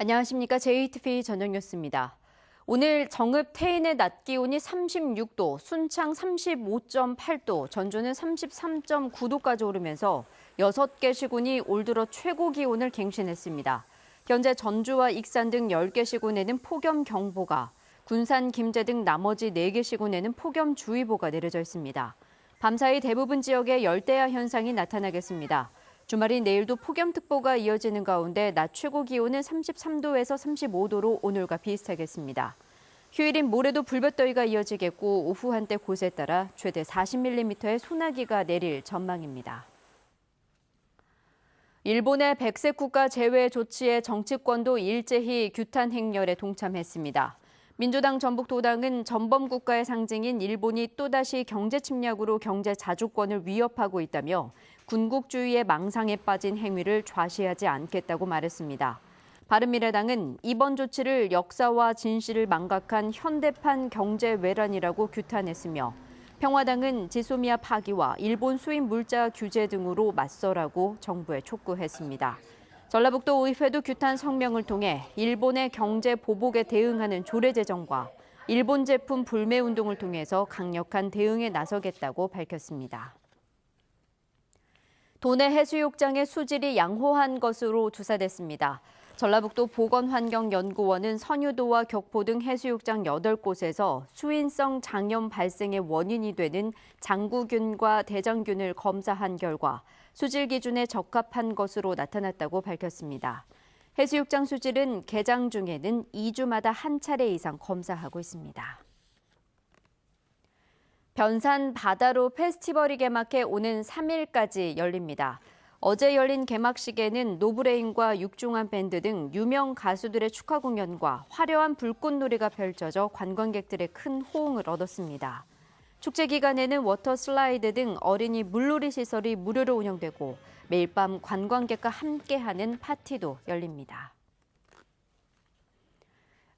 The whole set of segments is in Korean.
안녕하십니까. JTBC 저녁 뉴스입니다. 오늘 정읍 태인의 낮 기온이 36도, 순창 35.8도, 전주는 33.9도까지 오르면서 6개 시군이 올 들어 최고 기온을 갱신했습니다. 현재 전주와 익산 등 10개 시군에는 폭염경보가, 군산, 김제 등 나머지 4개 시군에는 폭염주의보가 내려져 있습니다. 밤사이 대부분 지역에 열대야 현상이 나타나겠습니다. 주말인 내일도 폭염특보가 이어지는 가운데 낮 최고 기온은 33도에서 35도로 오늘과 비슷하겠습니다. 휴일인 모레도 불볕더위가 이어지겠고 오후 한때 곳에 따라 최대 40mm의 소나기가 내릴 전망입니다. 일본의 백색 국가 제외 조치에 정치권도 일제히 규탄 행렬에 동참했습니다. 민주당 전북도당은 전범 국가의 상징인 일본이 또다시 경제 침략으로 경제 자주권을 위협하고 있다며 군국주의의 망상에 빠진 행위를 좌시하지 않겠다고 말했습니다. 바른미래당은 이번 조치를 역사와 진실을 망각한 현대판 경제 외란이라고 규탄했으며 평화당은 지소미아 파기와 일본 수입 물자 규제 등으로 맞서라고 정부에 촉구했습니다. 전라북도 의회도 규탄 성명을 통해 일본의 경제 보복에 대응하는 조례 제정과 일본 제품 불매 운동을 통해서 강력한 대응에 나서겠다고 밝혔습니다. 도내 해수욕장의 수질이 양호한 것으로 조사됐습니다. 전라북도 보건환경연구원은 선유도와 격포 등 해수욕장 8곳에서 수인성 장염 발생의 원인이 되는 장구균과 대장균을 검사한 결과 수질 기준에 적합한 것으로 나타났다고 밝혔습니다. 해수욕장 수질은 개장 중에는 2주마다 한 차례 이상 검사하고 있습니다. 변산 바다로 페스티벌이 개막해 오는 3일까지 열립니다. 어제 열린 개막식에는 노브레인과 육중한 밴드 등 유명 가수들의 축하 공연과 화려한 불꽃놀이가 펼쳐져 관광객들의 큰 호응을 얻었습니다. 축제 기간에는 워터 슬라이드 등 어린이 물놀이 시설이 무료로 운영되고 매일 밤 관광객과 함께하는 파티도 열립니다.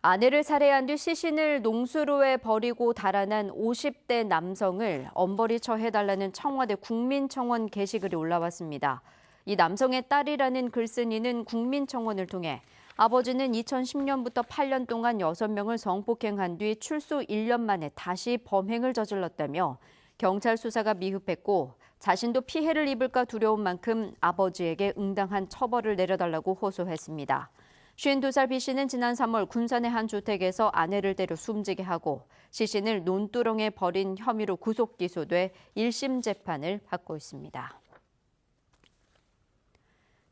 아내를 살해한 뒤 시신을 농수로에 버리고 달아난 50대 남성을 엄벌이 처해달라는 청와대 국민청원 게시글이 올라왔습니다. 이 남성의 딸이라는 글쓴이는 국민청원을 통해 아버지는 2010년부터 8년 동안 6명을 성폭행한 뒤 출소 1년 만에 다시 범행을 저질렀다며 경찰 수사가 미흡했고 자신도 피해를 입을까 두려운 만큼 아버지에게 응당한 처벌을 내려달라고 호소했습니다. 52살 B 씨는 지난 3월 군산의 한 주택에서 아내를 때려 숨지게 하고 시신을 논두렁에 버린 혐의로 구속 기소돼 1심 재판을 받고 있습니다.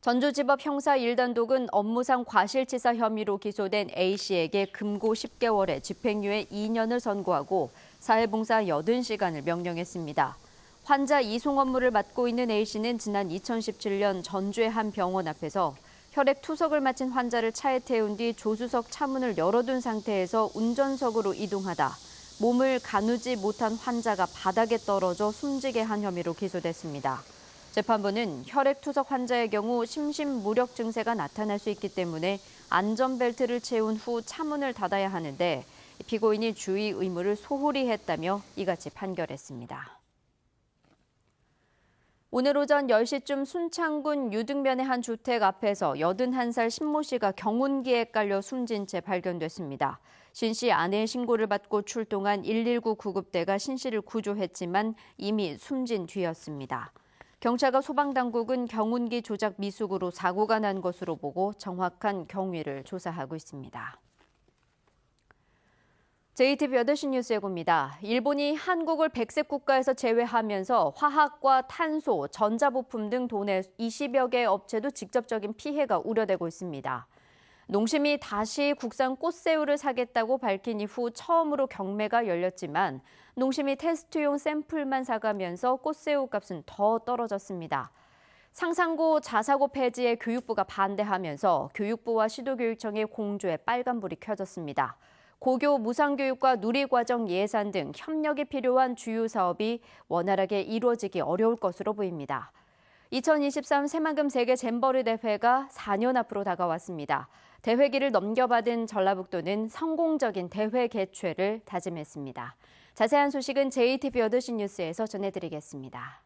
전주지법 형사 1단독은 업무상 과실치사 혐의로 기소된 A 씨에게 금고 10개월에 집행유예 2년을 선고하고 사회봉사 80시간을 명령했습니다. 환자 이송 업무를 맡고 있는 A 씨는 지난 2017년 전주의 한 병원 앞에서 혈액 투석을 마친 환자를 차에 태운 뒤 조수석 차문을 열어둔 상태에서 운전석으로 이동하다 몸을 가누지 못한 환자가 바닥에 떨어져 숨지게 한 혐의로 기소됐습니다. 재판부는 혈액 투석 환자의 경우 심신무력 증세가 나타날 수 있기 때문에 안전벨트를 채운 후 차문을 닫아야 하는데 피고인이 주의 의무를 소홀히 했다며 이같이 판결했습니다. 오늘 오전 10시쯤 순창군 유등면의 한 주택 앞에서 81살 신모 씨가 경운기에 깔려 숨진 채 발견됐습니다. 신 씨 아내의 신고를 받고 출동한 119 구급대가 신 씨를 구조했지만 이미 숨진 뒤였습니다. 경찰과 소방당국은 경운기 조작 미숙으로 사고가 난 것으로 보고 정확한 경위를 조사하고 있습니다. JTBC 8시 뉴스 예고입니다. 일본이 한국을 백색 국가에서 제외하면서 화학과 탄소, 전자부품 등 도내 20여 개 업체도 직접적인 피해가 우려되고 있습니다. 농심이 다시 국산 꽃새우를 사겠다고 밝힌 이후 처음으로 경매가 열렸지만 농심이 테스트용 샘플만 사가면서 꽃새우 값은 더 떨어졌습니다. 상상고 자사고 폐지에 교육부가 반대하면서 교육부와 시도교육청의 공조에 빨간불이 켜졌습니다. 고교 무상교육과 누리과정 예산 등 협력이 필요한 주요 사업이 원활하게 이루어지기 어려울 것으로 보입니다. 2023 새만금 세계 잼버리 대회가 4년 앞으로 다가왔습니다. 대회기를 넘겨받은 전라북도는 성공적인 대회 개최를 다짐했습니다. 자세한 소식은 JTBC 8시 뉴스에서 전해드리겠습니다.